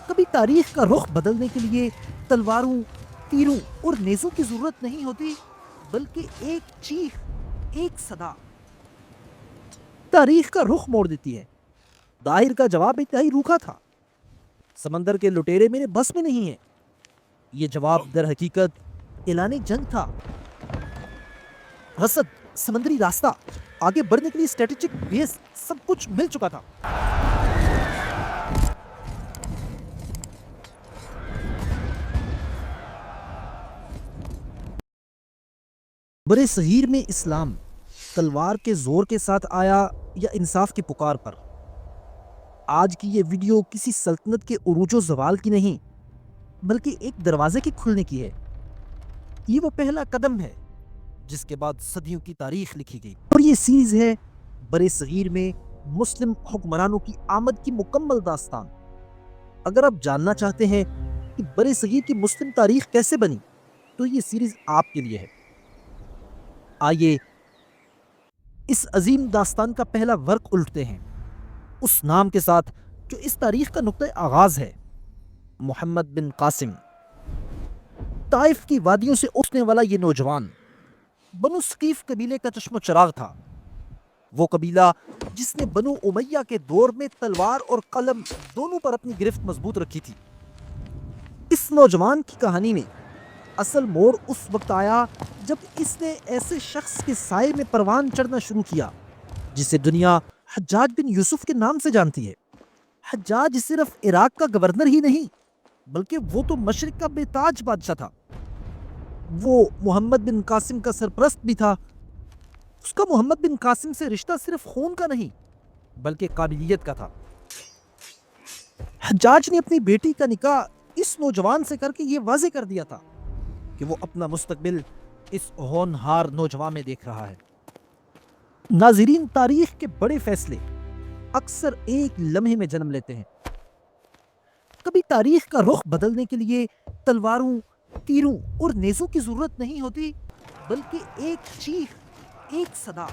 کبھی تاریخ کا رخ بدلنے کے لیے تلواروں، تیروں اور نیزوں کی ضرورت نہیں ہوتی، بلکہ ایک چیخ، ایک صدا تاریخ کا رخ موڑ دیتی ہے۔ داہر کا جواب انتہائی روکھا تھا، سمندر کے لٹیرے میرے بس میں نہیں ہیں۔ یہ جواب در حقیقت اعلان جنگ تھا۔ رسد، سمندری راستہ، آگے بڑھنے کے لیے اسٹریٹجک بیس، سب کچھ مل چکا تھا۔ برے صغیر میں اسلام تلوار کے زور کے ساتھ آیا یا انصاف کی پکار پر؟ آج کی یہ ویڈیو کسی سلطنت کے عروج و زوال کی نہیں، بلکہ ایک دروازے کے کھلنے کی ہے۔ یہ وہ پہلا قدم ہے جس کے بعد صدیوں کی تاریخ لکھی گئی، اور یہ سیریز ہے برے صغیر میں مسلم حکمرانوں کی آمد کی مکمل داستان۔ اگر آپ جاننا چاہتے ہیں کہ برے صغیر کی مسلم تاریخ کیسے بنی، تو یہ سیریز آپ کے لیے ہے۔ آئیے اس عظیم داستان کا پہلا ورق الٹتے ہیں، اس نام کے ساتھ جو اس تاریخ کا نقطہ آغاز ہے، محمد بن قاسم۔ طائف کی وادیوں سے اٹھنے والا یہ نوجوان بنو ثقیف قبیلے کا چشم و چراغ تھا، وہ قبیلہ جس نے بنو امیہ کے دور میں تلوار اور قلم دونوں پر اپنی گرفت مضبوط رکھی تھی۔ اس نوجوان کی کہانی میں اصل موڑ اس وقت آیا جب اس نے ایسے شخص کے سائے میں پروان چڑھنا شروع کیا جسے دنیا حجاج بن یوسف کے نام سے جانتی ہے۔ حجاج صرف عراق کا گورنر ہی نہیں، بلکہ وہ تو مشرق کا بے تاج بادشاہ تھا۔ وہ محمد بن قاسم کا سرپرست بھی تھا۔ اس کا محمد بن قاسم سے رشتہ صرف خون کا نہیں، بلکہ قابلیت کا تھا۔ حجاج نے اپنی بیٹی کا نکاح اس نوجوان سے کر کے یہ واضح کر دیا تھا کہ وہ اپنا مستقبل اس ہونہار نوجوان میں دیکھ رہا ہے۔ ناظرین، تاریخ کے بڑے فیصلے اکثر ایک لمحے میں جنم لیتے ہیں۔ کبھی تاریخ کا رخ بدلنے کے لیے تلواروں، تیروں اور نیزوں کی ضرورت نہیں ہوتی، بلکہ ایک چیخ، ایک صدا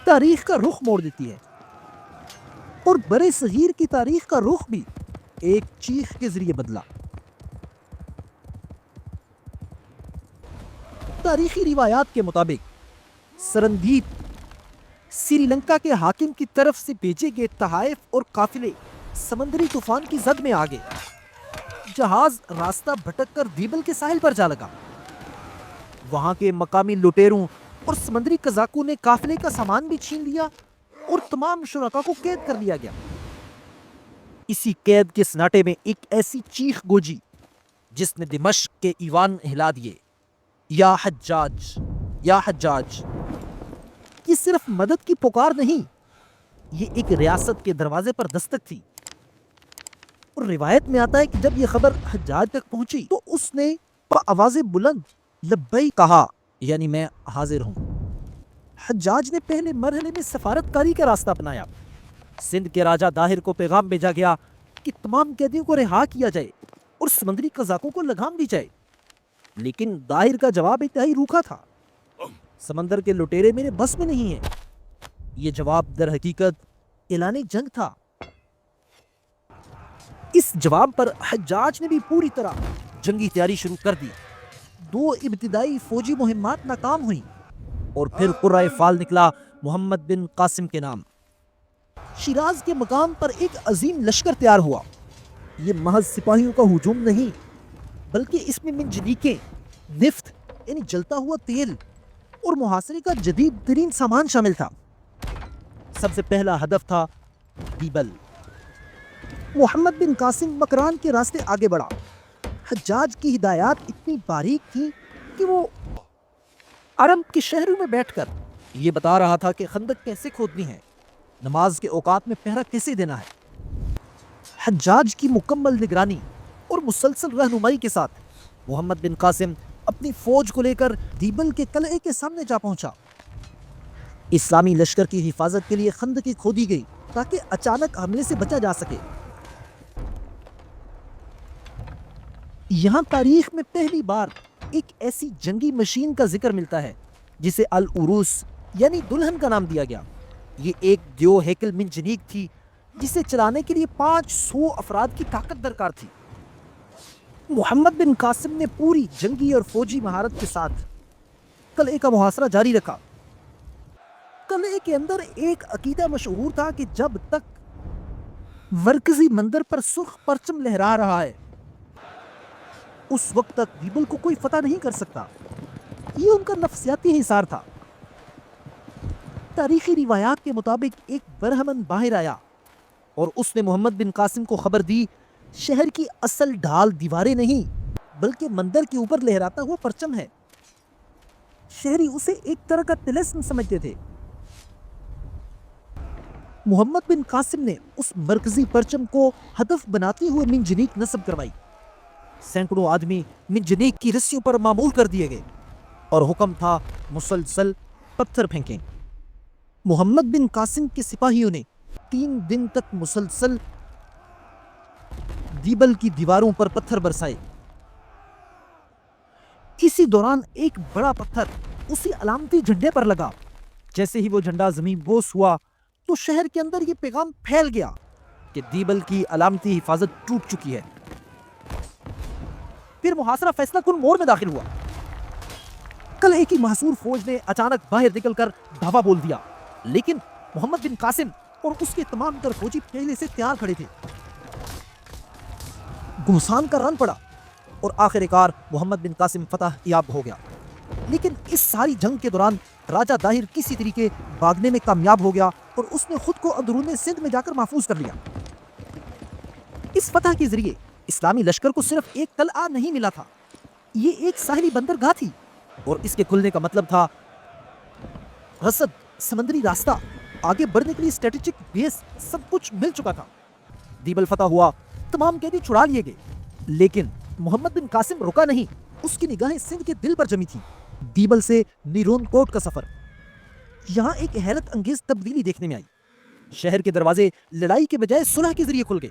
تاریخ کا رخ موڑ دیتی ہے۔ اور برے صغیر کی تاریخ کا رخ بھی ایک چیخ کے ذریعے بدلا۔ تاریخی روایات کے مطابق سرندیپ سری لنکا کے حاکم کی طرف سے بھیجے گئے تحائف اور قافلے سمندری طوفان کی زد میں آ گئے۔ جہاز راستہ بھٹک کر دیبل کے ساحل پر جا لگا۔ وہاں کے مقامی لٹیروں اور سمندری قزاقوں نے قافلے کا سامان بھی چھین لیا اور تمام شرکاء کو قید کر لیا گیا۔ اسی قید کے سناٹے میں ایک ایسی چیخ گوجی جس نے دمشق کے ایوان ہلا دیے، یا حجاج، یا حجاج۔ یہ صرف مدد کی پکار نہیں، یہ ایک ریاست کے دروازے پر دستک تھی۔ اور روایت میں آتا ہے کہ جب یہ خبر حجاج تک پہنچی تو اس نے بآواز بلند لبیک کہا، یعنی میں حاضر ہوں۔ حجاج نے پہلے مرحلے میں سفارتکاری کا راستہ اپنایا۔ سندھ کے راجہ داہر کو پیغام بھیجا گیا کہ تمام قیدیوں کو رہا کیا جائے اور سمندری قزاقوں کو لگام دی جائے، لیکن داہر کا جواب انتہائی روکھا تھا، سمندر کے لٹیرے میرے بس میں نہیں ہیں۔ یہ جواب در حقیقت اعلان جنگ تھا۔ اس جواب پر حجاج نے بھی پوری طرح جنگی تیاری شروع کر دی۔ 2 ابتدائی فوجی مہمات ناکام ہوئیں اور پھر قرۂ فال نکلا محمد بن قاسم کے نام۔ شیراز کے مقام پر ایک عظیم لشکر تیار ہوا۔ یہ محض سپاہیوں کا ہجوم نہیں، بلکہ اس میں منجنیقیں، نفت یعنی جلتا ہوا تیل اور محاصرے کا جدید ترین سامان شامل تھا۔ سب سے پہلا ہدف تھا دیبل۔ محمد بن قاسم مکران کے راستے آگے بڑھا۔ حجاج کی ہدایات اتنی باریک تھیں کہ وہ عرب کے شہروں میں بیٹھ کر یہ بتا رہا تھا کہ خندق کیسے کھودنی ہے، نماز کے اوقات میں پہرا کیسے دینا ہے۔ حجاج کی مکمل نگرانی اور مسلسل رہنمائی کے ساتھ محمد بن قاسم اپنی فوج کو لے کر دیبل کے قلعے کے سامنے جا پہنچا۔ اسلامی لشکر کی حفاظت کے لیے خندقیں کھودی گئی تاکہ اچانک حملے سے بچا جا سکے۔ یہاں تاریخ میں پہلی بار ایک ایسی جنگی مشین کا ذکر ملتا ہے جسے العروس یعنی دلہن کا نام دیا گیا۔ یہ ایک دیو ہیکل منجنیق تھی جسے چلانے کے لیے 500 افراد کی طاقت درکار تھی۔ محمد بن قاسم نے پوری جنگی اور فوجی مہارت کے ساتھ قلعے کا محاصرہ جاری رکھا۔ قلعے کے اندر ایک عقیدہ مشہور تھا کہ جب تک مرکزی مندر پر سرخ پرچم لہرا رہا ہے اس وقت تک بیبل کو کوئی فتح نہیں کر سکتا۔ یہ ان کا نفسیاتی حصار تھا۔ تاریخی روایات کے مطابق ایک برہمن باہر آیا اور اس نے محمد بن قاسم کو خبر دی شہر کی اصل ڈھال دیواریں نہیں بلکہ مندر کے اوپر لہراتا ہوا پرچم ہے۔ شہری اسے ایک طرح کا طلسم سمجھتے تھے۔ محمد بن قاسم نے اس مرکزی پرچم کو ہدف بناتے ہوئے منجنیق نصب کروائی۔ سینکڑوں آدمی منجنیق کی رسیوں پر معمول کر دیے گئے اور حکم تھا مسلسل پتھر پھینکیں۔ محمد بن قاسم کے سپاہیوں نے 3 دن تک مسلسل دیبل کی دیواروں پر پتھر برسائے۔ اسی دوران ایک بڑا پتھر اسی علامتی جھنڈے پر لگا۔ جیسے ہی وہ جھنڈا زمین بوس ہوا تو شہر کے اندر یہ پیغام پھیل گیا کہ دیبل کی علامتی حفاظت ٹوٹ چکی ہے۔ پھر محاصرہ فیصلہ کن موڑ میں داخل ہوا۔ قلعے کی محصور فوج نے اچانک باہر نکل کر دھاوا بول دیا، لیکن محمد بن قاسم اور اس کے تمام تر فوجی پہلے سے تیار کھڑے تھے۔ گھمسان کا رن پڑا اور آخر کار محمد بن قاسم فتح یاب ہو گیا۔ لیکن اس ساری جنگ کے دوران راجہ داہر کسی طریقے بھاگنے میں کامیاب ہو گیا اور اس نے خود کو اندرون سندھ میں جا کر محفوظ کر لیا۔ اس فتح کے ذریعے اسلامی لشکر کو صرف ایک قلعہ نہیں ملا تھا، یہ ایک ساحلی بندرگاہ تھی اور اس کے کھلنے کا مطلب تھا رسد، سمندری راستہ، آگے بڑھنے کے لیے اسٹریٹجک بیس، سب کچھ مل چکا تھا۔ دیبل فتح ہوا، تمام قیدی چھڑا لیے گئے، لیکن محمد بن قاسم رکا نہیں۔ اس کی نگاہیں سندھ کے دل پر جمی تھی۔ دیبل سے نیرون کوٹ کا سفر، یہاں ایک حیرت انگیز تبدیلی دیکھنے میں آئی۔ شہر کے دروازے لڑائی کے بجائے صلح کے ذریعے کھل گئے۔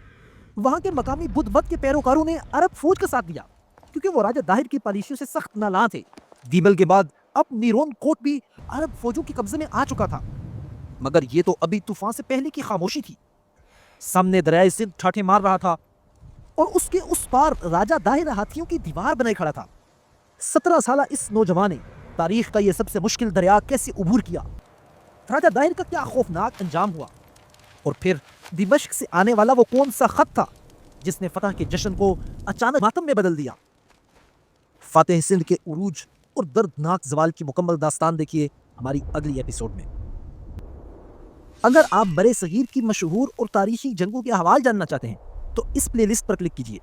وہاں کے مقامی بدھ مت کے پیروکاروں نے عرب فوج کا ساتھ دیا کیونکہ وہ راجہ داہر کی پالیسیوں سے سخت نالاں تھے۔ دیبل کے بعد اب نیرون کوٹ بھی عرب فوجوں کے قبضے میں آ چکا تھا، مگر یہ تو ابھی طوفان سے پہلے کی خاموشی تھی۔ سامنے دریائے سندھ ٹھاٹھے مار رہا تھا اور اس کے اس پار راجہ داہر ہاتھیوں کی دیوار بنائے کھڑا تھا۔ 17 سالہ اس نوجوان نے تاریخ کا یہ سب سے مشکل دریا کیسے عبور کیا، راجہ داہر کا کیا خوفناک انجام ہوا، اور پھر دمشق سے آنے والا وہ کون سا خط تھا جس نے فتح کے جشن کو اچانک ماتم میں بدل دیا۔ فاتح سندھ کے عروج اور دردناک زوال کی مکمل داستان دیکھیے ہماری اگلی ایپیسوڈ میں۔ اگر آپ برے صغیر کی مشہور اور تاریخی جنگوں کے احوال جاننا چاہتے ہیں تو اس پلے لسٹ پر کلک کیجیے۔